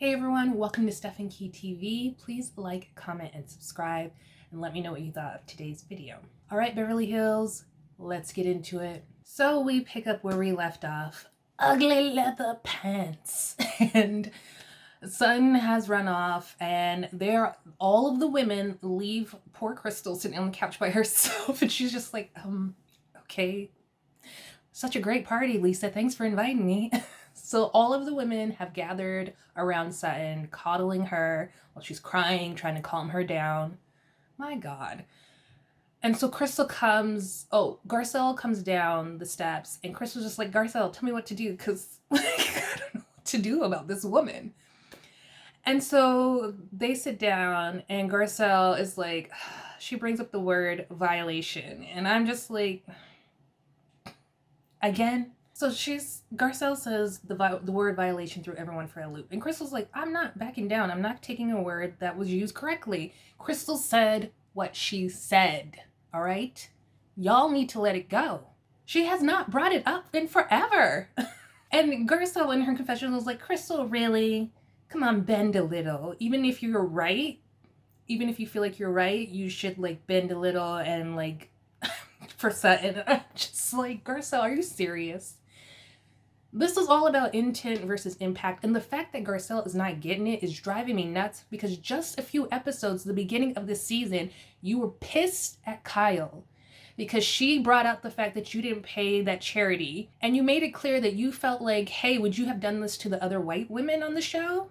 Hey everyone, welcome to Steph and Key TV. Please like, comment, and subscribe, and let me know what you thought of today's video. All right, Beverly Hills, let's get into it. So we pick up where we left off. Ugly leather pants. And Sutton has run off, and all of the women leave poor Crystal sitting on the couch by herself, and she's just like, okay. Such a great party, Lisa. Thanks for inviting me. So all of the women have gathered around Sutton, coddling her while she's crying, trying to calm her down. My God. And so Garcelle comes down the steps, and Crystal's just like, Garcelle, tell me what to do, because I don't know what to do about this woman. And so they sit down, and Garcelle is like, she brings up the word violation, and I'm just like, again? So Garcelle says the word violation threw everyone for a loop. And Crystal's like, I'm not backing down. I'm not taking a word that was used correctly. Crystal said what she said, all right? Y'all need to let it go. She has not brought it up in forever. And Garcelle in her confession was like, Crystal, really? Come on, bend a little. Even if you're right, even if you feel like you're right, you should like bend a little and like for Sutton. I'm just like, Garcelle, are you serious? This is all about intent versus impact, and the fact that Garcelle is not getting it is driving me nuts, because just a few episodes, the beginning of this season, you were pissed at Kyle because she brought out the fact that you didn't pay that charity, and you made it clear that you felt like, hey, would you have done this to the other white women on the show?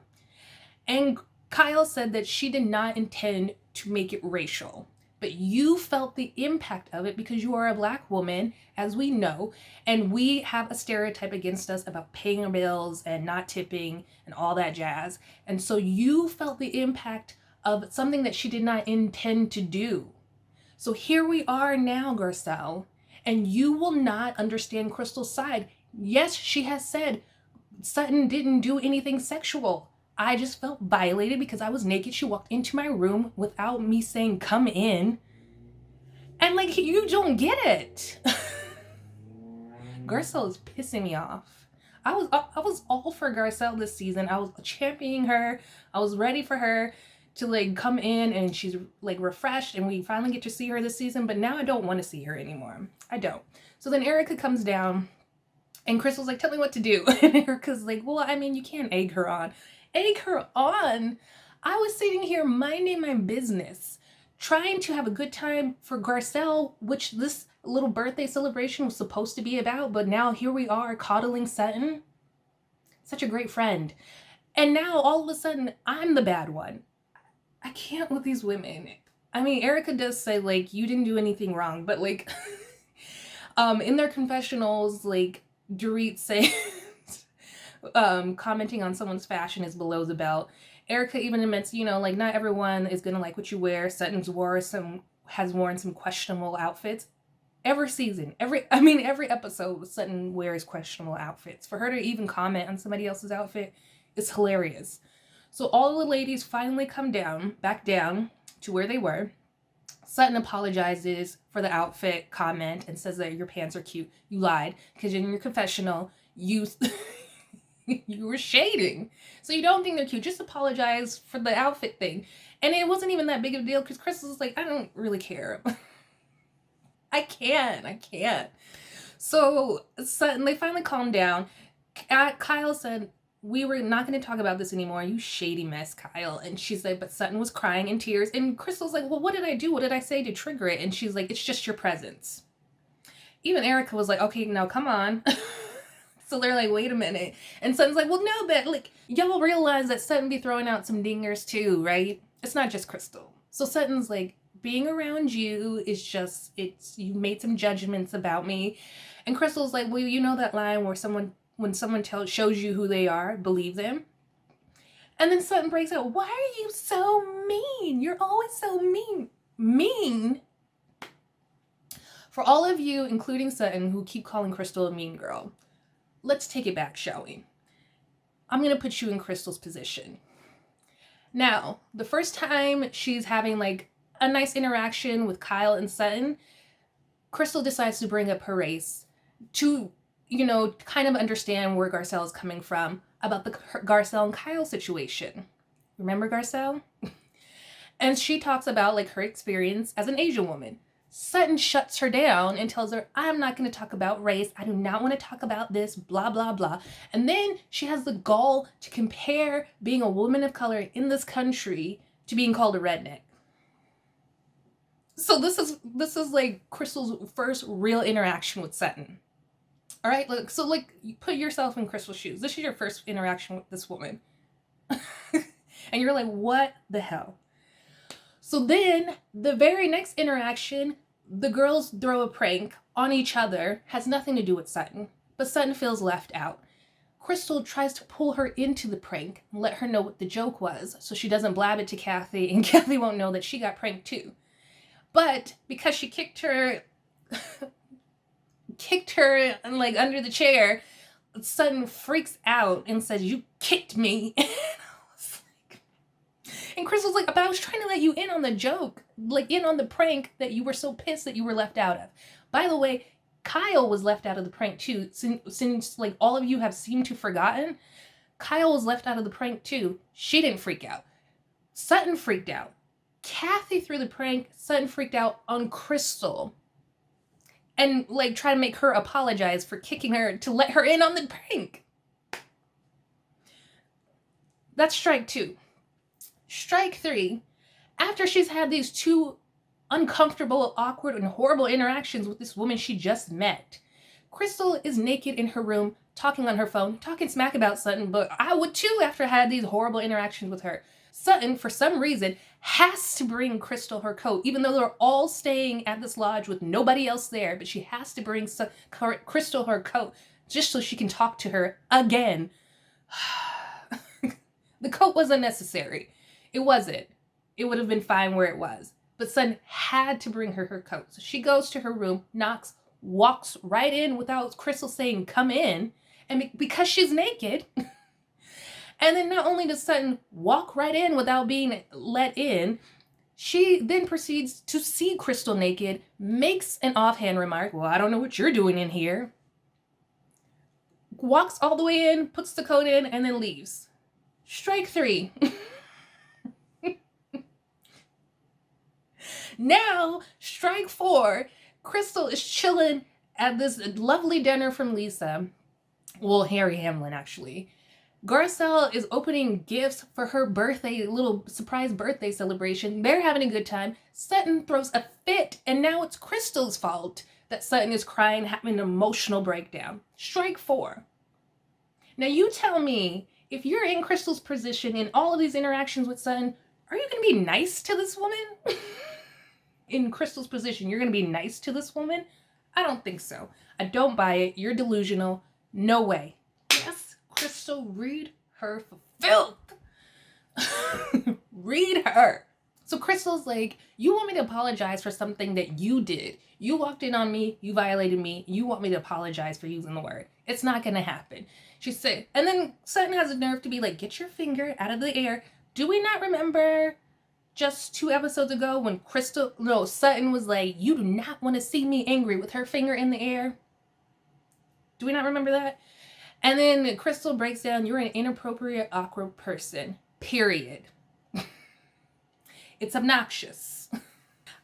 And Kyle said that she did not intend to make it racial, but you felt the impact of it because you are a Black woman, as we know, and we have a stereotype against us about paying our bills and not tipping and all that jazz. And so you felt the impact of something that she did not intend to do. So here we are now, Garcelle, and you will not understand Crystal's side. Yes, she has said Sutton didn't do anything sexual. I just felt violated because I was naked. She walked into my room without me saying, come in. And like, you don't get it. Garcelle is pissing me off. I was all for Garcelle this season. I was championing her. I was ready for her to like come in, and she's like refreshed, and we finally get to see her this season. But now I don't want to see her anymore. I don't. So then Erica comes down, and Crystal's like, tell me what to do. And Erica's like, well, I mean, you can't egg her on. Egg her on? I was sitting here minding my business, trying to have a good time for Garcelle, which this little birthday celebration was supposed to be about, but now here we are coddling Sutton. Such a great friend. And now all of a sudden, I'm the bad one. I can't with these women. I mean, Erica does say, like, you didn't do anything wrong, but like, in their confessionals, like, Dorit says, commenting on someone's fashion is below the belt. Erica even admits, you know, like, not everyone is gonna like what you wear. Sutton's has worn some questionable outfits. Every season, every episode, Sutton wears questionable outfits. For her to even comment on somebody else's outfit is hilarious. So all the ladies finally come back down to where they were. Sutton apologizes for the outfit comment and says that your pants are cute. You lied, because in your confessional, you were shading. So you don't think they're cute. Just apologize for the outfit thing. And it wasn't even that big of a deal, because Crystal's like, I don't really care. I can't. So Sutton, they finally calmed down. Kyle said, we were not going to talk about this anymore. You shady mess, Kyle. And she's like, but Sutton was crying in tears. And Crystal's like, well, what did I do? What did I say to trigger it? And she's like, it's just your presence. Even Erica was like, okay, now come on. So they're like, wait a minute. And Sutton's like, well, no, but like, y'all realize that Sutton be throwing out some dingers too, right? It's not just Crystal. So Sutton's like, being around you is just, you made some judgments about me. And Crystal's like, well, you know that line where when someone shows you who they are, believe them. And then Sutton breaks out, why are you so mean? You're always so mean. Mean? For all of you, including Sutton, who keep calling Crystal a mean girl, let's take it back, shall we? I'm going to put you in Crystal's position. Now, the first time she's having like a nice interaction with Kyle and Sutton, Crystal decides to bring up her race to, you know, kind of understand where Garcelle is coming from. about the Garcelle and Kyle situation. Remember Garcelle? And she talks about like her experience as an Asian woman. Sutton shuts her down and tells her, I'm not going to talk about race. I do not want to talk about this, blah, blah, blah. And then she has the gall to compare being a woman of color in this country to being called a redneck. So this is like Crystal's first real interaction with Sutton. All right, so like you put yourself in Crystal's shoes. This is your first interaction with this woman. And you're like, what the hell? So then the very next interaction, the girls throw a prank on each other, has nothing to do with Sutton, but Sutton feels left out. Crystal tries to pull her into the prank and let her know what the joke was so she doesn't blab it to Kathy and Kathy won't know that she got pranked too. But because she kicked her like under the chair, Sutton freaks out and says, you kicked me. And Crystal's like, but I was trying to let you in on the joke, like in on the prank that you were so pissed that you were left out of. By the way, Kyle was left out of the prank too. Since like all of you have seemed to forgotten, Kyle was left out of the prank too. She didn't freak out. Sutton freaked out. Kathy threw the prank. Sutton freaked out on Crystal. And like try to make her apologize for kicking her to let her in on the prank. That's strike 2. Strike 3, after she's had these 2 uncomfortable, awkward, and horrible interactions with this woman she just met, Crystal is naked in her room, talking on her phone, talking smack about Sutton, but I would too after I had these horrible interactions with her. Sutton, for some reason, has to bring Crystal her coat, even though they're all staying at this lodge with nobody else there, but she has to bring Crystal her coat just so she can talk to her again. The coat wasn't necessary. It wasn't. It would have been fine where it was. But Sutton had to bring her her coat. So she goes to her room, knocks, walks right in without Crystal saying, come in. And because she's naked. And then not only does Sutton walk right in without being let in, she then proceeds to see Crystal naked, makes an offhand remark, well, I don't know what you're doing in here. Walks all the way in, puts the coat in, and then leaves. Strike 3. Now, strike 4, Crystal is chilling at this lovely dinner from Lisa. Well, Harry Hamlin, actually. Garcelle is opening gifts for her birthday, little surprise birthday celebration. They're having a good time. Sutton throws a fit, and now it's Crystal's fault that Sutton is crying, having an emotional breakdown. Strike 4. Now, you tell me, if you're in Crystal's position in all of these interactions with Sutton, are you going to be nice to this woman? In Crystal's position, you're going to be nice to this woman? I don't think so. I don't buy it. You're delusional. No way. Yes, Crystal, read her for filth. Read her. So Crystal's like, you want me to apologize for something that you did. You walked in on me. You violated me. You want me to apologize for using the word. It's not going to happen. She said, and then Sutton has the nerve to be like, get your finger out of the air. Do we not remember just 2 episodes ago when Sutton was like, you do not want to see me angry with her finger in the air? Do we not remember that? And then Crystal breaks down, you're an inappropriate, awkward person. Period. It's obnoxious.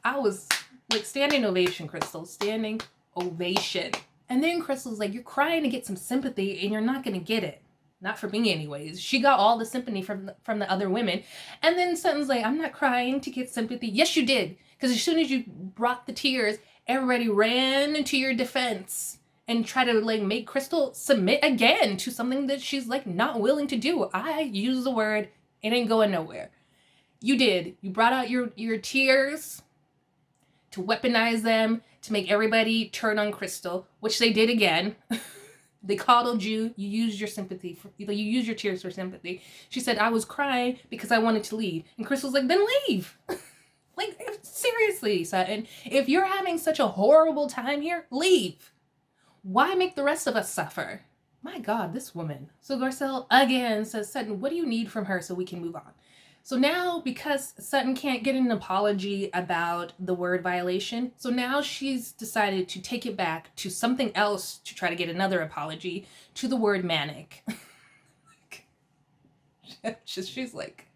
I was like, standing ovation, Crystal. Standing ovation. And then Crystal's like, you're crying to get some sympathy and you're not going to get it. Not for me anyways. She got all the sympathy from the other women. And then Sutton's like, I'm not crying to get sympathy. Yes, you did. Because as soon as you brought the tears, everybody ran into your defense and tried to like make Crystal submit again to something that she's like not willing to do. I use the word, it ain't going nowhere. You did. You brought out your tears to weaponize them, to make everybody turn on Crystal, which they did again. They coddled you. You used your sympathy. You used your tears for sympathy. She said, I was crying because I wanted to leave. And Crystal's like, then leave. Like, seriously, Sutton. If you're having such a horrible time here, leave. Why make the rest of us suffer? My God, this woman. So Garcelle again says, Sutton, what do you need from her so we can move on? So now, because Sutton can't get an apology about the word violation, so now she's decided to take it back to something else to try to get another apology, to the word manic. She's like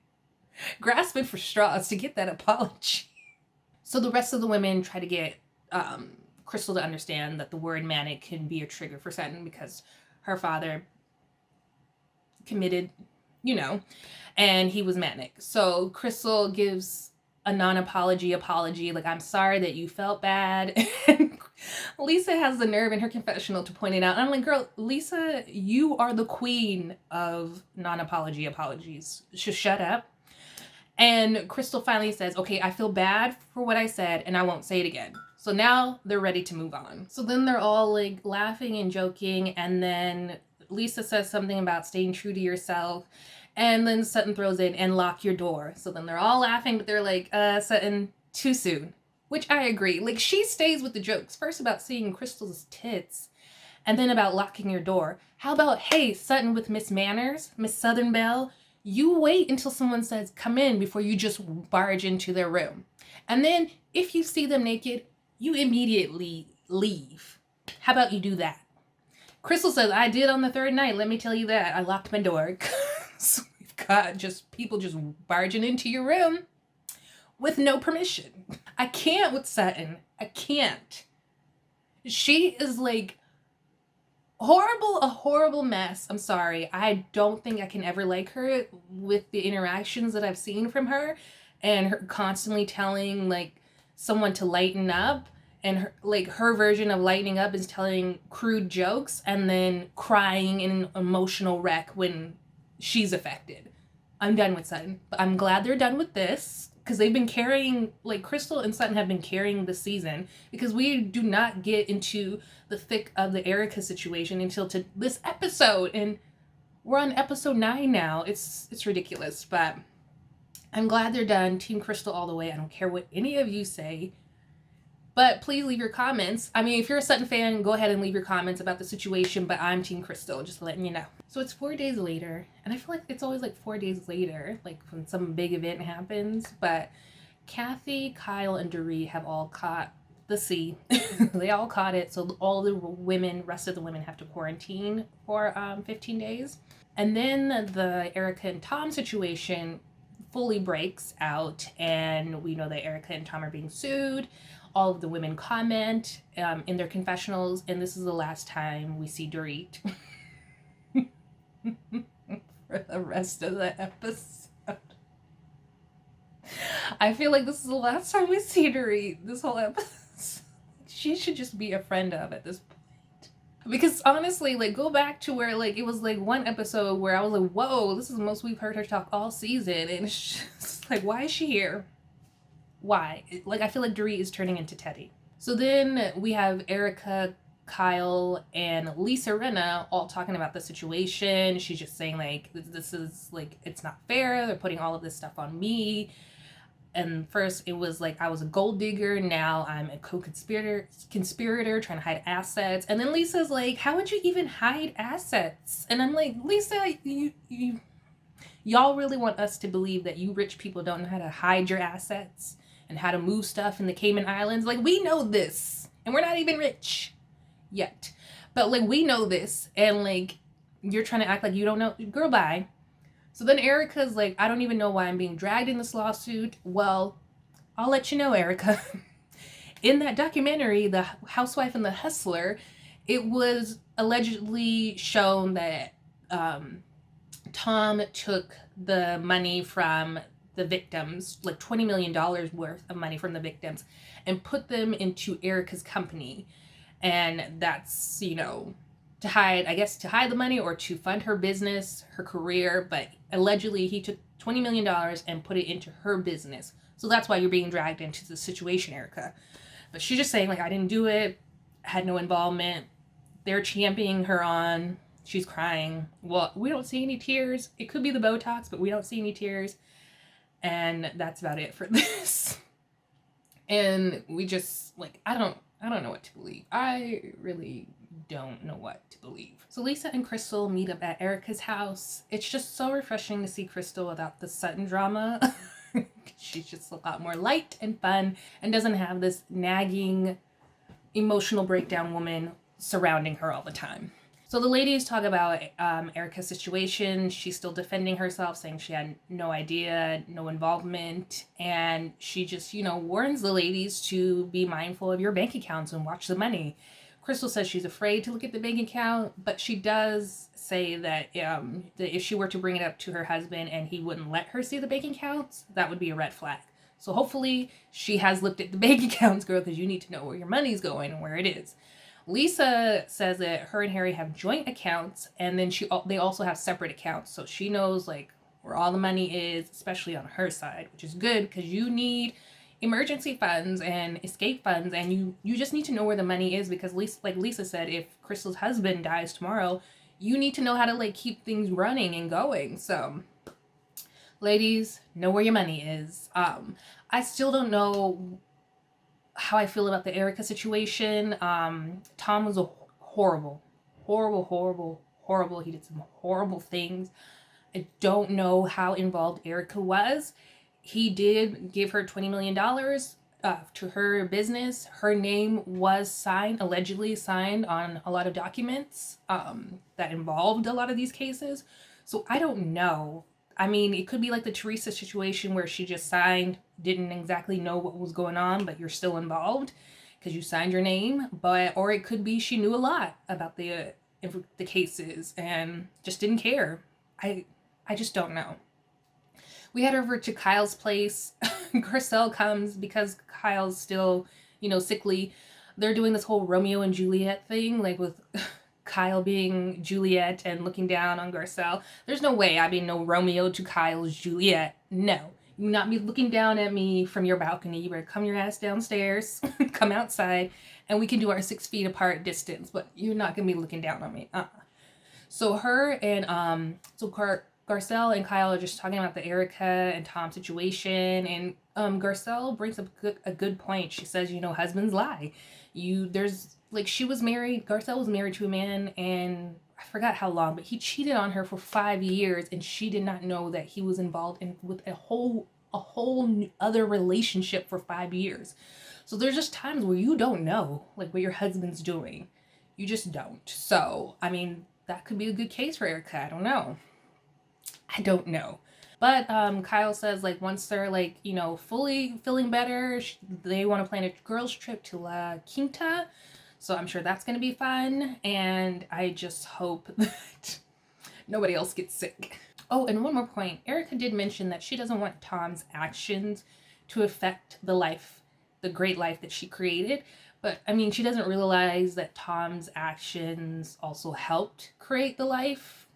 grasping for straws to get that apology. So the rest of the women try to get Crystal to understand that the word manic can be a trigger for Sutton because her father committed, and he was manic. So Crystal gives a non-apology apology, like, I'm sorry that you felt bad. And Lisa has the nerve in her confessional to point it out. And I'm like, girl, Lisa, you are the queen of non-apology apologies. Just shut up. And Crystal finally says, okay, I feel bad for what I said and I won't say it again. So now they're ready to move on. So then they're all like laughing and joking. And then Lisa says something about staying true to yourself. And then Sutton throws in, and lock your door. So then they're all laughing, but they're like, Sutton, too soon. Which I agree. Like, she stays with the jokes. First about seeing Crystal's tits, and then about locking your door. How about, hey, Sutton with Miss Manners, Miss Southern Belle, you wait until someone says, come in, before you just barge into their room. And then, if you see them naked, you immediately leave. How about you do that? Crystal says, I did on the third night. Let me tell you that. I locked my door. So we've got just people just barging into your room with no permission. I can't with Sutton. I can't. She is like a horrible mess. I'm sorry. I don't think I can ever like her with the interactions that I've seen from her, and her constantly telling like someone to lighten up. And her version of lightening up is telling crude jokes and then crying in an emotional wreck when she's affected. I'm done with Sutton. But I'm glad they're done with this, because they've been carrying, like, Crystal and Sutton have been carrying the season, because we do not get into the thick of the Erica situation until to this episode, and we're on episode 9 now. It's ridiculous, but I'm glad they're done. Team Crystal all the way. I don't care what any of you say. But please leave your comments. I mean, if you're a Sutton fan, go ahead and leave your comments about the situation, but I'm Team Crystal, just letting you know. So it's 4 days later, and I feel like it's always like 4 days later, like when some big event happens, but Kathy, Kyle, and Dorit have all caught the C. They all caught it, so all the rest of the women have to quarantine for 15 days. And then the Erica and Tom situation fully breaks out, and we know that Erica and Tom are being sued. All of the women comment in their confessionals, and this is the last time we see Dorit for the rest of the episode. I feel like this is the last time we see Dorit this whole episode. She should just be a friend of at this point. Because honestly, like, go back to where, like, it was like one episode where I was like, whoa, this is the most we've heard her talk all season, and it's just like, why is she here? Why? Like, I feel like Dorit is turning into Teddy. So then we have Erica, Kyle, and Lisa Rinna all talking about the situation. She's just saying, like, this is, like, it's not fair. They're putting all of this stuff on me. And first it was like I was a gold digger. Now I'm a conspirator trying to hide assets. And then Lisa's like, how would you even hide assets? And I'm like, Lisa, y'all really want us to believe that you rich people don't know how to hide your assets and how to move stuff in the Cayman Islands? Like, we know this, and we're not even rich yet, but like, we know this, and like, you're trying to act like you don't know. Girl, bye. So then Erica's like, I don't even know why I'm being dragged in this lawsuit. Well, I'll let you know, Erica. In that documentary, The Housewife and the Hustler, it was allegedly shown that Tom took the money from the victims, like $20 million worth of money from the victims, and put them into Erica's company. And that's, to hide the money or to fund her business, her career. But allegedly he took $20 million and put it into her business. So that's why you're being dragged into the situation, Erica. But she's just saying, like, I didn't do it. I had no involvement. They're championing her on. She's crying. Well, we don't see any tears. It could be the Botox, but we don't see any tears. And that's about it for this. And we just, like, I don't know what to believe. I really don't know what to believe. So Lisa and Crystal meet up at Erica's house. It's just so refreshing to see Crystal without the Sutton drama. She's just a lot more light and fun and doesn't have this nagging, emotional breakdown woman surrounding her all the time. So the ladies talk about Erica's situation. She's still defending herself, saying she had no idea, no involvement. And she just, warns the ladies to be mindful of your bank accounts and watch the money. Crystal says she's afraid to look at the bank account, but she does say that if she were to bring it up to her husband and he wouldn't let her see the bank accounts, that would be a red flag. So hopefully she has looked at the bank accounts, girl, because you need to know where your money's going and where it is. Lisa says that her and Harry have joint accounts, and then they also have separate accounts. So she knows like where all the money is, especially on her side, which is good because you need emergency funds and escape funds, and you just need to know where the money is because Lisa said, if Crystal's husband dies tomorrow, you need to know how to like keep things running and going. So ladies, know where your money is. I still don't know how I feel about the Erica situation. Tom was a horrible. He did some horrible things. I don't know how involved Erica was. He did give her $20 million to her business. Her name was allegedly signed on a lot of documents that involved a lot of these cases. So I don't know. I mean, it could be like the Teresa situation where she just signed, didn't exactly know what was going on, but you're still involved because you signed your name. Or it could be she knew a lot about the cases and just didn't care. I just don't know. We head over to Kyle's place. Garcelle comes because Kyle's still, sickly. They're doing this whole Romeo and Juliet thing, like with Kyle being Juliet and looking down on Garcelle. There's no way I'd be no Romeo to Kyle's Juliet. No. You not be looking down at me from your balcony. You better come your ass downstairs, come outside, and we can do our 6 feet apart distance, but you're not going to be looking down on me. So her and, Garcelle and Kyle are just talking about the Erica and Tom situation, and Garcelle brings up a good point. She says, husbands lie. Garcelle was married to a man, and I forgot how long, but he cheated on her for 5 years, and she did not know that he was involved with a whole other relationship for 5 years. So there's just times where you don't know, like, what your husband's doing. You just don't. So, I mean, that could be a good case for Erica. I don't know. But Kyle says, like, once they're, like, fully feeling better, they want to plan a girls' trip to La Quinta. So I'm sure that's going to be fun. And I just hope that nobody else gets sick. Oh, and one more point. Erica did mention that she doesn't want Tom's actions to affect the great life that she created. But, I mean, she doesn't realize that Tom's actions also helped create the life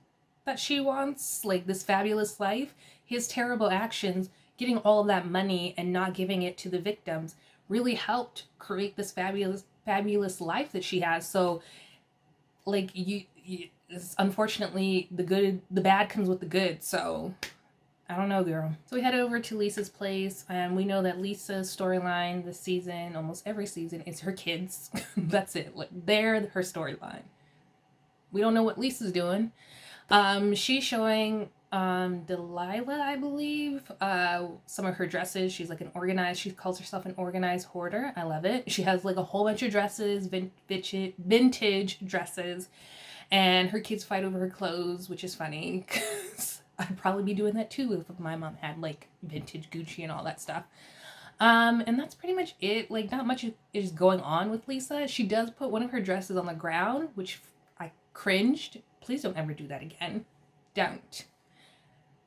that she wants, like this fabulous life. His terrible actions, getting all of that money and not giving it to the victims, really helped create this fabulous life that she has. So, like, unfortunately, the bad comes with the good. So, I don't know, girl. So we head over to Lisa's place, and we know that Lisa's storyline this season, almost every season, is her kids. That's it. Like, they're her storyline. We don't know what Lisa's doing. She's showing Delilah, I believe, some of her dresses. She's like she calls herself an organized hoarder. I love it. She has like a whole bunch of dresses, vintage dresses, and her kids fight over her clothes, which is funny because I'd probably be doing that too if my mom had like vintage Gucci and all that stuff. And that's pretty much it. Like, not much is going on with Lisa. She does put one of her dresses on the ground, which I cringed. Please don't ever do that again. Don't.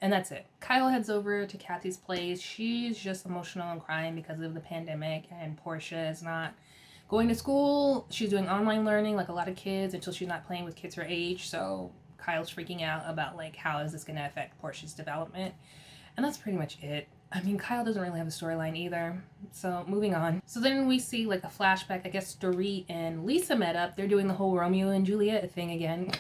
And that's it. Kyle heads over to Kathy's place. She's just emotional and crying because of the pandemic, and Porsha is not going to school. She's doing online learning like a lot of kids until she's not playing with kids her age. So Kyle's freaking out about like, how is this going to affect Porsha's development? And that's pretty much it. I mean, Kyle doesn't really have a storyline either. So moving on. So then we see like a flashback. I guess Dorit and Lisa met up. They're doing the whole Romeo and Juliet thing again.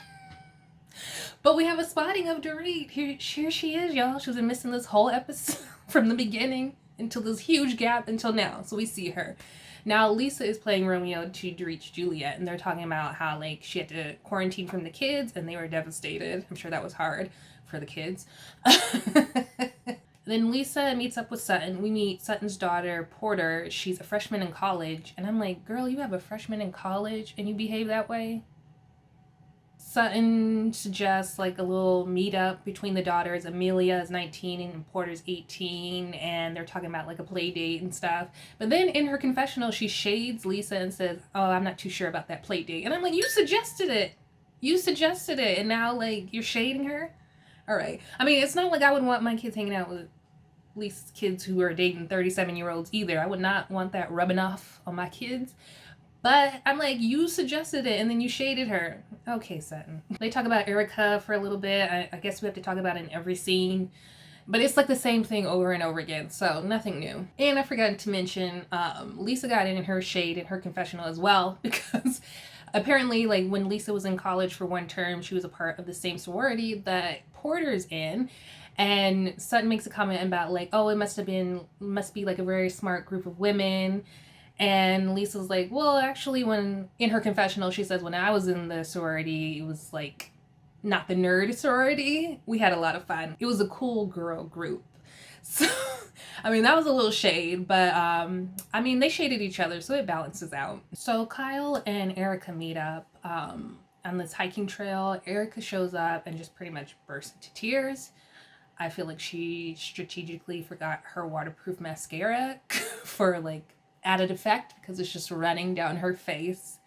But we have a spotting of Dorit. Here she is, y'all. She's been missing this whole episode from the beginning until this huge gap until now. So we see her. Now Lisa is playing Romeo to Dorit's Juliet, and they're talking about how like she had to quarantine from the kids and they were devastated. I'm sure that was hard for the kids. Then Lisa meets up with Sutton. We meet Sutton's daughter, Porter. She's a freshman in college. And I'm like, girl, you have a freshman in college and you behave that way? Sutton suggests like a little meetup between the daughters. Amelia is 19 and Porter's 18, and they're talking about like a play date and stuff. But then in her confessional, she shades Lisa and says, "Oh, I'm not too sure about that play date." And I'm like, "You suggested it. You suggested it, and now like you're shading her." All right. I mean, it's not like I would want my kids hanging out with Lisa's kids who are dating 37-year-olds either. I would not want that rubbing off on my kids. But I'm like, you suggested it and then you shaded her. Okay, Sutton. They talk about Erica for a little bit. I guess we have to talk about it in every scene. But it's like the same thing over and over again, so nothing new. And I forgot to mention, Lisa got in her shade in her confessional as well, because apparently, like, when Lisa was in college for one term, she was a part of the same sorority that Porter's in. And Sutton makes a comment about, like, oh, it must be like a very smart group of women. And Lisa's like, well, actually, when in her confessional, she says, when I was in the sorority, it was like not the nerd sorority. We had a lot of fun. It was a cool girl group. So, I mean, that was a little shade, but I mean, they shaded each other, so it balances out. So Kyle and Erica meet up on this hiking trail. Erica shows up and just pretty much bursts into tears. I feel like she strategically forgot her waterproof mascara for like added effect because it's just running down her face.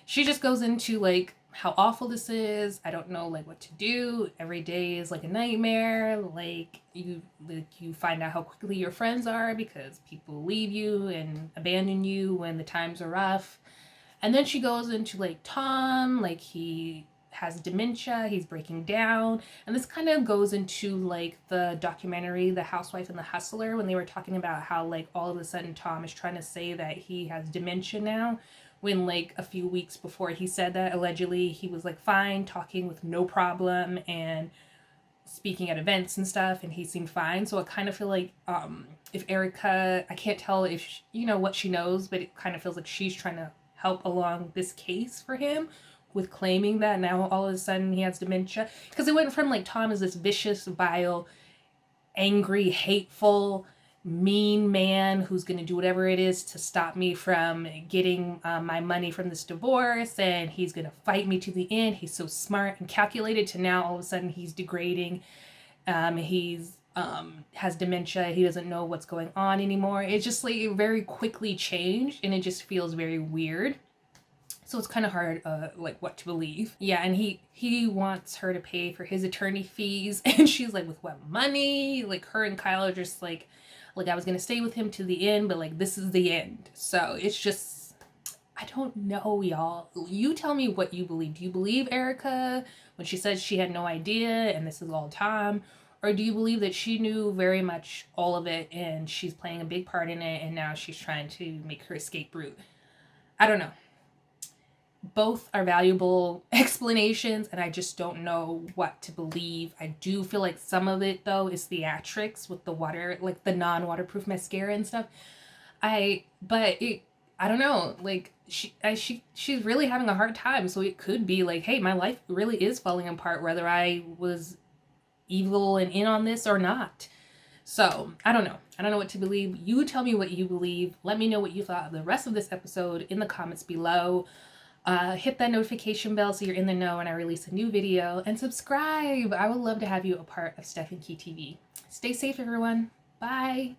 She just goes into like how awful this is. I don't know like what to do. Every day is like a nightmare. Like you find out how quickly your friends are because people leave you and abandon you when the times are rough. And then she goes into like Tom, like he has dementia, he's breaking down. And this kind of goes into like the documentary The Housewife and the Hustler, when they were talking about how like all of a sudden Tom is trying to say that he has dementia now, when like a few weeks before he said that, allegedly he was like fine, talking with no problem and speaking at events and stuff, and he seemed fine. So I kind of feel like if Erica, I can't tell if you know what she knows, but it kind of feels like she's trying to help along this case for him with claiming that now all of a sudden he has dementia. Because it went from like Tom is this vicious, vile, angry, hateful, mean man who's going to do whatever it is to stop me from getting my money from this divorce, and he's going to fight me to the end. He's so smart and calculated, to now all of a sudden he's degrading. He's has dementia. He doesn't know what's going on anymore. It just like very quickly changed, and it just feels very weird. So it's kind of hard, like, what to believe. Yeah, and he wants her to pay for his attorney fees, and she's like, with what money? Like, her and Kyle are just like I was gonna stay with him to the end, but like, this is the end. So it's just, I don't know, y'all. You tell me what you believe. Do you believe Erica when she says she had no idea and this is all Tom? Or do you believe that she knew very much all of it and she's playing a big part in it and now she's trying to make her escape route? I don't know. Both are valuable explanations, and I just don't know what to believe. I do feel like some of it, though, is theatrics with the water, like the non-waterproof mascara and stuff. I don't know. Like she's really having a hard time. So it could be like, hey, my life really is falling apart, whether I was evil and in on this or not. So I don't know. I don't know what to believe. You tell me what you believe. Let me know what you thought of the rest of this episode in the comments below. Hit that notification bell so you're in the know when I release a new video, and subscribe. I would love to have you a part of Steph and Key TV. Stay safe, everyone. Bye.